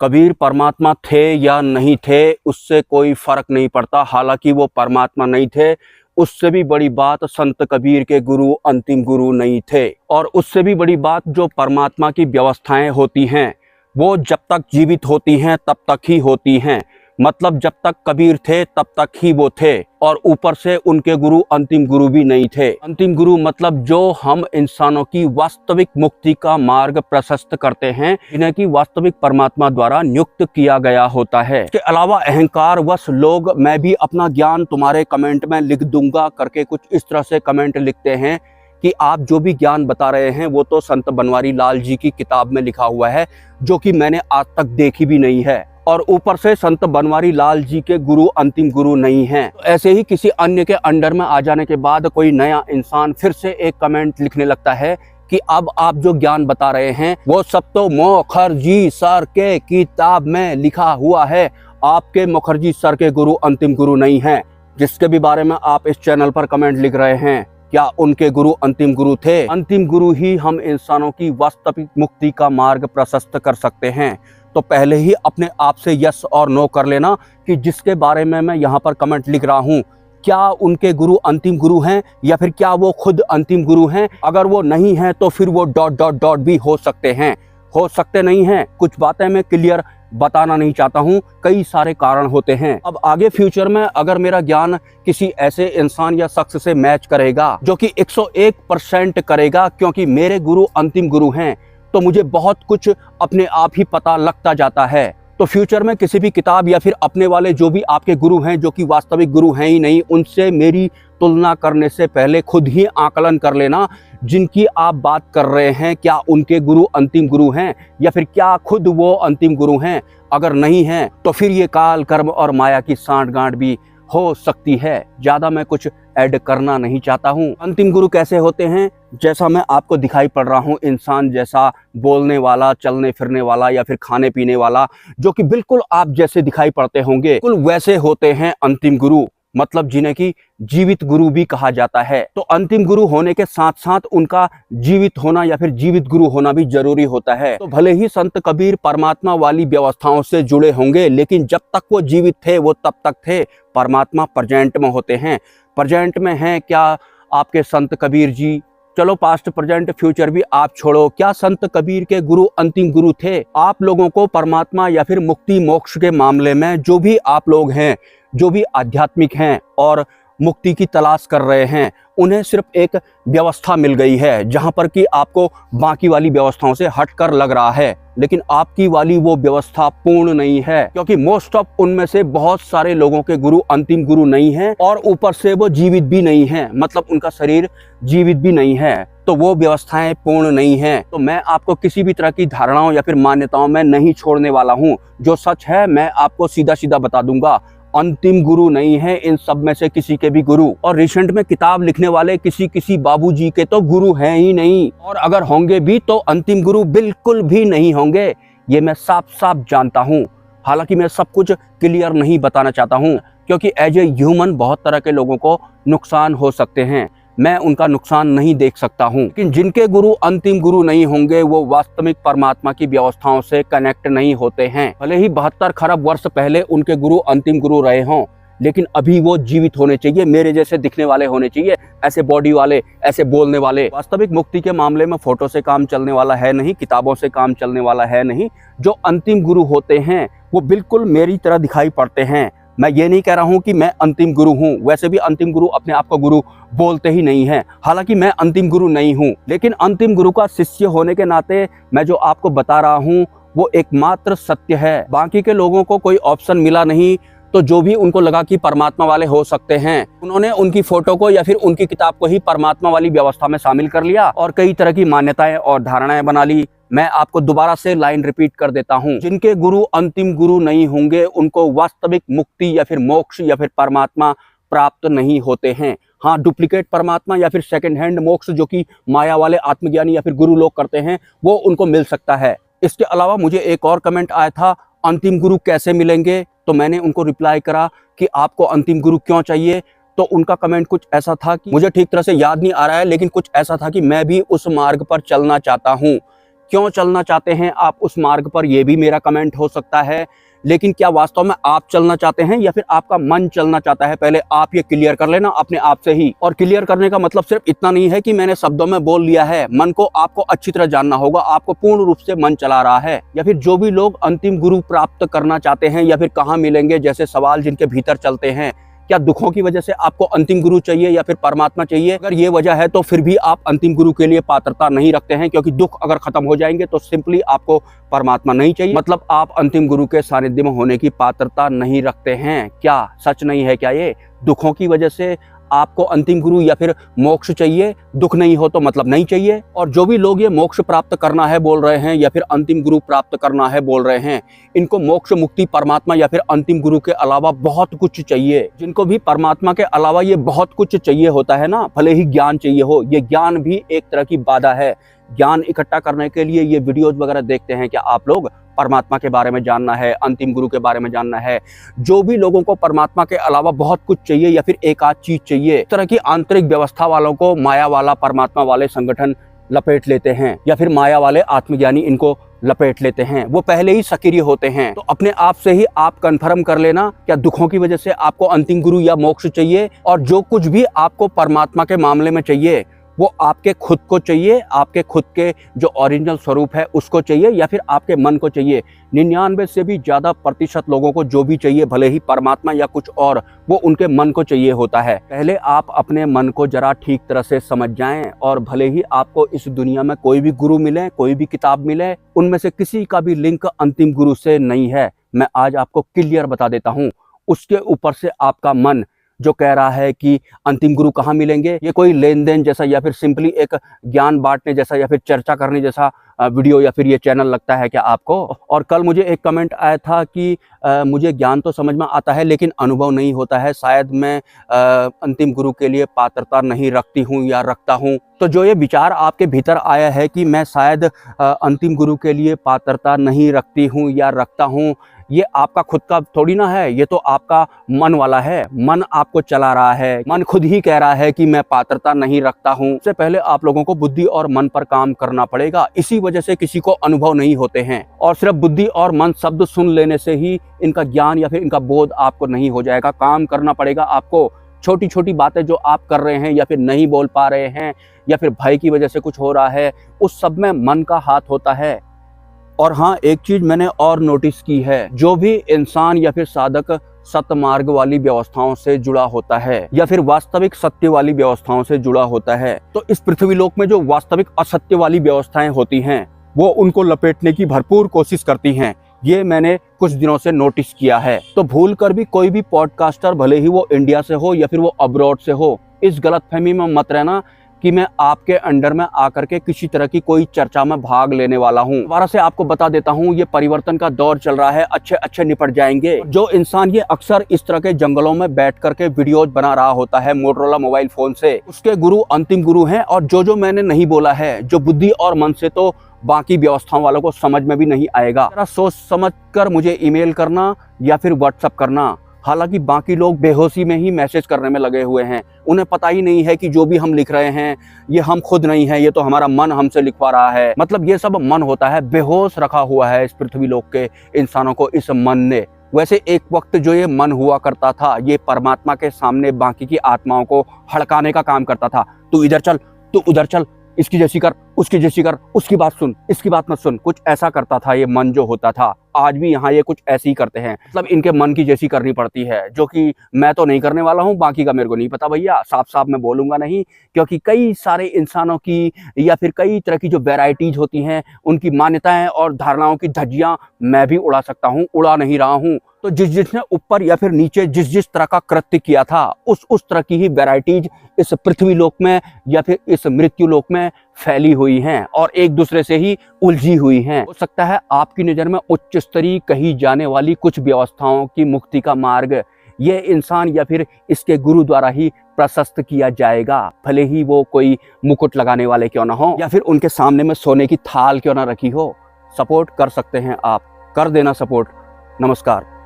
कबीर परमात्मा थे या नहीं थे उससे कोई फर्क नहीं पड़ता। हालांकि वो परमात्मा नहीं थे, उससे भी बड़ी बात संत कबीर के गुरु अंतिम गुरु नहीं थे। और उससे भी बड़ी बात जो परमात्मा की व्यवस्थाएं होती हैं वो जब तक जीवित होती हैं तब तक ही होती हैं। मतलब जब तक कबीर थे तब तक ही वो थे, और ऊपर से उनके गुरु अंतिम गुरु भी नहीं थे। अंतिम गुरु मतलब जो हम इंसानों की वास्तविक मुक्ति का मार्ग प्रशस्त करते हैं, जिन्हें की वास्तविक परमात्मा द्वारा नियुक्त किया गया होता है। इसके अलावा अहंकार वश लोग मैं भी अपना ज्ञान तुम्हारे कमेंट में लिख दूंगा करके कुछ इस तरह से कमेंट लिखते हैं कि आप जो भी ज्ञान बता रहे हैं वो तो संत बनवारी लाल जी की किताब में लिखा हुआ है, जो कि मैंने आज तक देखी भी नहीं है, और ऊपर से संत बनवारी लाल जी के गुरु अंतिम गुरु नहीं हैं। तो ऐसे ही किसी अन्य के अंडर में आ जाने के बाद कोई नया इंसान फिर से एक कमेंट लिखने लगता है कि अब आप जो ज्ञान बता रहे हैं वो सब तो मुखर्जी सर के किताब में लिखा हुआ है, आपके मुखर्जी सर के गुरु अंतिम गुरु नहीं हैं। जिसके भी बारे में आप इस चैनल पर कमेंट लिख रहे हैं, क्या उनके गुरु अंतिम गुरु थे? अंतिम गुरु ही हम इंसानों की वास्तविक मुक्ति का मार्ग प्रशस्त कर सकते हैं। तो पहले ही अपने आप से यस और नो कर लेना कि जिसके बारे में मैं यहाँ पर कमेंट लिख रहा हूँ, क्या उनके गुरु अंतिम गुरु हैं या फिर क्या वो खुद अंतिम गुरु हैं? अगर वो नहीं है तो फिर वो डॉट डॉट डॉट भी हो सकते हैं, हो सकते नहीं हैं। कुछ बातें मैं क्लियर बताना नहीं चाहता हूँ, कई सारे कारण होते हैं। अब आगे फ्यूचर में अगर मेरा ज्ञान किसी ऐसे इंसान या शख्स से मैच करेगा जो कि 101% करेगा, क्योंकि मेरे गुरु अंतिम गुरु हैं, तो मुझे बहुत कुछ अपने आप ही पता लगता जाता है। तो फ्यूचर में किसी भी किताब या फिर अपने वाले जो भी आपके गुरु हैं, जो कि वास्तविक गुरु हैं ही नहीं, उनसे मेरी तुलना करने से पहले खुद ही आकलन कर लेना जिनकी आप बात कर रहे हैं, क्या उनके गुरु अंतिम गुरु हैं या फिर क्या खुद वो अंतिम गुरु हैं। अगर नहीं हैं तो फिर ये काल कर्म और माया की सांठगांठ भी हो सकती है। ज्यादा मैं कुछ ऐड करना नहीं चाहता हूँ। अंतिम गुरु कैसे होते हैं? जैसा मैं आपको दिखाई पड़ रहा हूँ, इंसान जैसा बोलने वाला, चलने फिरने वाला या फिर खाने पीने वाला, जो कि बिल्कुल आप जैसे दिखाई पड़ते होंगे, बिल्कुल वैसे होते हैं अंतिम गुरु। मतलब जिन्हें की जीवित गुरु भी कहा जाता है। तो अंतिम गुरु होने के साथ साथ उनका जीवित होना या फिर जीवित गुरु होना भी जरूरी होता है। तो भले ही संत कबीर परमात्मा वाली व्यवस्थाओं से जुड़े होंगे, लेकिन जब तक वो जीवित थे वो तब तक थे। परमात्मा प्रेजेंट में होते हैं। प्रेजेंट में हैं क्या आपके संत कबीर जी? चलो पास्ट प्रेजेंट फ्यूचर भी आप छोड़ो, क्या संत कबीर के गुरु अंतिम गुरु थे? आप लोगों को परमात्मा या फिर मुक्ति मोक्ष के मामले में जो भी आप लोग हैं, जो भी आध्यात्मिक हैं और मुक्ति की तलाश कर रहे हैं, उन्हें सिर्फ एक व्यवस्था मिल गई है जहां पर कि आपको बाकी वाली व्यवस्थाओं से हटकर लग रहा है, लेकिन आपकी वाली वो व्यवस्था पूर्ण नहीं है, क्योंकि मोस्ट ऑफ उनमें से बहुत सारे लोगों के गुरु अंतिम गुरु नहीं हैं और ऊपर से वो जीवित भी नहीं है, मतलब उनका शरीर जीवित भी नहीं है, तो वो व्यवस्थाएं पूर्ण नहीं है। तो मैं आपको किसी भी तरह की धारणाओं या फिर मान्यताओं में नहीं छोड़ने वाला हूँ। जो सच है मैं आपको सीधा सीधा बता दूंगा। अंतिम गुरु नहीं है इन सब में से किसी के भी गुरु, और रिसेंट में किताब लिखने वाले किसी बाबूजी के तो गुरु हैं ही नहीं, और अगर होंगे भी तो अंतिम गुरु बिल्कुल भी नहीं होंगे। ये मैं साफ साफ जानता हूँ। हालांकि मैं सब कुछ क्लियर नहीं बताना चाहता हूँ, क्योंकि एज ए ह्यूमन बहुत तरह के लोगों को नुकसान हो सकते हैं, मैं उनका नुकसान नहीं देख सकता हूँ। लेकिन जिनके गुरु अंतिम गुरु नहीं होंगे वो वास्तविक परमात्मा की व्यवस्थाओं से कनेक्ट नहीं होते हैं। भले ही 72 खरब वर्ष पहले उनके गुरु अंतिम गुरु रहे हों, लेकिन अभी वो जीवित होने चाहिए, मेरे जैसे दिखने वाले होने चाहिए, ऐसे बॉडी वाले, ऐसे बोलने वाले। वास्तविक मुक्ति के मामले में फोटो से काम चलने वाला है नहीं, किताबों से काम चलने वाला है नहीं। जो अंतिम गुरु होते हैं वो बिल्कुल मेरी तरह दिखाई पड़ते हैं। मैं ये नहीं कह रहा हूँ कि मैं अंतिम गुरु हूँ, वैसे भी अंतिम गुरु अपने आप को गुरु बोलते ही नहीं है। हालांकि मैं अंतिम गुरु नहीं हूँ, लेकिन अंतिम गुरु का शिष्य होने के नाते मैं जो आपको बता रहा हूँ वो एकमात्र सत्य है। बाकी के लोगों को कोई ऑप्शन मिला नहीं, तो जो भी उनको लगा कि परमात्मा वाले हो सकते हैं, उन्होंने उनकी फोटो को या फिर उनकी किताब को ही परमात्मा वाली व्यवस्था में शामिल कर लिया और कई तरह की मान्यताएं और धारणाएं बना ली। मैं आपको दोबारा से लाइन रिपीट कर देता हूं, जिनके गुरु अंतिम गुरु नहीं होंगे उनको वास्तविक मुक्ति या फिर मोक्ष या फिर परमात्मा प्राप्त नहीं होते हैं। हाँ, डुप्लीकेट परमात्मा या फिर सेकंड हैंड मोक्ष जो कि माया वाले आत्मज्ञानी या फिर गुरु लोग करते हैं, वो उनको मिल सकता है। इसके अलावा मुझे एक और कमेंट आया था, अंतिम गुरु कैसे मिलेंगे? तो मैंने उनको रिप्लाई करा कि आपको अंतिम गुरु क्यों चाहिए? तो उनका कमेंट कुछ ऐसा था कि मुझे ठीक तरह से याद नहीं आ रहा है, लेकिन कुछ ऐसा था कि मैं भी उस मार्ग पर चलना चाहता हूँ, क्यों चलना चाहते हैं आप उस मार्ग पर, ये भी मेरा कमेंट हो सकता है। लेकिन क्या वास्तव में आप चलना चाहते हैं या फिर आपका मन चलना चाहता है, पहले आप ये क्लियर कर लेना अपने आप से ही। और क्लियर करने का मतलब सिर्फ इतना नहीं है कि मैंने शब्दों में बोल लिया है, मन को आपको अच्छी तरह जानना होगा, आपको पूर्ण रूप से मन चला रहा है। या फिर जो भी लोग अंतिम गुरु प्राप्त करना चाहते हैं या फिर कहाँ मिलेंगे जैसे सवाल जिनके भीतर चलते हैं, क्या दुखों की वजह से आपको अंतिम गुरु चाहिए या फिर परमात्मा चाहिए? अगर ये वजह है तो फिर भी आप अंतिम गुरु के लिए पात्रता नहीं रखते हैं, क्योंकि दुख अगर खत्म हो जाएंगे तो सिंपली आपको परमात्मा नहीं चाहिए, मतलब आप अंतिम गुरु के सानिध्य में होने की पात्रता नहीं रखते हैं। क्या सच नहीं है क्या ये? दुखों की वजह से आपको अंतिम गुरु या फिर मोक्ष चाहिए, दुख नहीं हो तो मतलब नहीं चाहिए। और जो भी लोग ये मोक्ष प्राप्त करना है बोल रहे हैं या फिर अंतिम गुरु प्राप्त करना है बोल रहे हैं, इनको मोक्ष, मुक्ति, परमात्मा या फिर अंतिम गुरु के अलावा बहुत कुछ चाहिए। जिनको भी परमात्मा के अलावा ये बहुत कुछ चाहिए होता है ना, भले ही ज्ञान चाहिए हो, ये ज्ञान भी एक तरह की बाधा है। ज्ञान इकट्ठा करने के लिए ये वीडियोज वगैरह देखते हैं क्या आप लोग? परमात्मा के बारे में जानना है, अंतिम गुरु के बारे में जानना है। जो भी लोगों को परमात्मा के अलावा बहुत कुछ चाहिए या फिर एक आध चीज चाहिए, इस तरह की आंतरिक व्यवस्था वालों को माया वाला परमात्मा वाले संगठन लपेट लेते हैं या फिर माया वाले आत्मज्ञानी इनको लपेट लेते हैं। वो पहले ही सक्रिय होते हैं। तो अपने आप से ही आप कंफर्म कर लेना, क्या दुखों की वजह से आपको अंतिम गुरु या मोक्ष चाहिए? और जो कुछ भी आपको परमात्मा के मामले में चाहिए वो आपके खुद को चाहिए, आपके खुद के जो ओरिजिनल स्वरूप है उसको चाहिए या फिर आपके मन को चाहिए? 99 से भी ज़्यादा प्रतिशत लोगों को जो भी चाहिए, भले ही परमात्मा या कुछ और, वो उनके मन को चाहिए होता है। पहले आप अपने मन को जरा ठीक तरह से समझ जाएं, और भले ही आपको इस दुनिया में कोई भी गुरु मिले, कोई भी किताब मिले, उनमें से किसी का भी लिंक अंतिम गुरु से नहीं है। मैं आज आपको क्लियर बता देता हूँ। उसके ऊपर से आपका मन जो कह रहा है कि अंतिम गुरु कहाँ मिलेंगे, ये कोई लेन देन जैसा या फिर सिंपली एक ज्ञान बांटने जैसा या फिर चर्चा करने जैसा वीडियो या फिर ये चैनल लगता है क्या आपको? और कल मुझे एक कमेंट आया था कि मुझे ज्ञान तो समझ में आता है लेकिन अनुभव नहीं होता है, शायद मैं अंतिम गुरु के लिए पात्रता नहीं रखती हूँ या रखता हूँ। तो जो ये विचार आपके भीतर आया है कि मैं शायद अंतिम गुरु के लिए पात्रता नहीं रखती हूँ या रखता हूँ, ये आपका खुद का थोड़ी ना है, ये तो आपका मन वाला है। मन आपको चला रहा है, मन खुद ही कह रहा है कि मैं पात्रता नहीं रखता हूँ। इससे पहले आप लोगों को बुद्धि और मन पर काम करना पड़ेगा। इसी वजह से किसी को अनुभव नहीं होते हैं, और सिर्फ बुद्धि और मन शब्द सुन लेने से ही इनका ज्ञान या फिर इनका बोध आपको नहीं हो जाएगा। काम करना पड़ेगा आपको। छोटी छोटी बातें जो आप कर रहे हैं या फिर नहीं बोल पा रहे हैं या फिर भय की वजह से कुछ हो रहा है, उस सब में मन का हाथ होता है। और हाँ, एक चीज मैंने और नोटिस की है, जो भी इंसान या फिर साधक सतमार्ग वाली व्यवस्थाओं से जुड़ा होता है या फिर वास्तविक सत्य वाली व्यवस्थाओं से जुड़ा होता है, तो इस पृथ्वी लोक में जो वास्तविक असत्य वाली व्यवस्थाएं होती हैं वो उनको लपेटने की भरपूर कोशिश करती हैं। ये मैंने कुछ दिनों से नोटिस किया है। तो भूल कर भी कोई भी पॉडकास्टर, भले ही वो इंडिया से हो या फिर वो अब्रॉड से हो, इस गलतफहमी में मत रहना कि मैं आपके अंडर में आकर के किसी तरह की कोई चर्चा में भाग लेने वाला हूं। दोबारा से आपको बता देता हूं, ये परिवर्तन का दौर चल रहा है, अच्छे अच्छे निपट जाएंगे। जो इंसान ये अक्सर इस तरह के जंगलों में बैठ करके वीडियोज बना रहा होता है मोटरोला मोबाइल फोन से, उसके गुरु अंतिम गुरु हैं। और जो मैंने नहीं बोला है, जो बुद्धि और मन से तो बाकी व्यवस्थाओं वालों को समझ में भी नहीं आएगा। जरा सोच समझ कर मुझे ईमेल करना या फिर व्हाट्सएप करना। हालांकि बाकी लोग बेहोशी में ही मैसेज करने में लगे हुए हैं, उन्हें पता ही नहीं है कि जो भी हम लिख रहे हैं ये हम खुद नहीं है, ये तो हमारा मन हमसे लिखवा रहा है। मतलब ये सब मन होता है, बेहोश रखा हुआ है इस पृथ्वी लोक के इंसानों को इस मन ने। वैसे एक वक्त जो ये मन हुआ करता था, ये परमात्मा के सामने बाकी की आत्माओं को हड़काने का काम करता था। तू इधर चल, तू उधर चल, इसकी जैसी कर, उसकी जैसी कर, उसकी बात सुन, इसकी बात मत सुन, कुछ ऐसा करता था ये मन जो होता था। आज भी यहाँ ये कुछ ऐसे ही करते हैं, मतलब इनके मन की जैसी करनी पड़ती है, जो कि मैं तो नहीं करने वाला हूँ, बाकी का मेरे को नहीं पता भैया, साफ साफ मैं बोलूंगा नहीं, क्योंकि कई सारे इंसानों की या फिर कई तरह की जो वैरायटीज होती हैं, उनकी मान्यताएं और धारणाओं की धज्जियां मैं भी उड़ा सकता हूँ, उड़ा नहीं रहा हूँ। तो जिसने ऊपर या फिर नीचे जिस तरह का कृत्य किया था, उस तरह की ही वैरायटीज इस पृथ्वी लोक में या फिर इस मृत्यु लोक में फैली हुई हैं और एक दूसरे से ही उलझी हुई हैं। हो सकता है आपकी नज़र में उच्च स्तरीय कही जाने वाली कुछ व्यवस्थाओं की मुक्ति का मार्ग ये इंसान या फिर इसके गुरु द्वारा ही प्रशस्त किया जाएगा, भले ही वो कोई मुकुट लगाने वाले क्यों ना हो या फिर उनके सामने में सोने की थाल क्यों ना रखी हो। सपोर्ट कर सकते हैं आप, कर देना सपोर्ट। नमस्कार।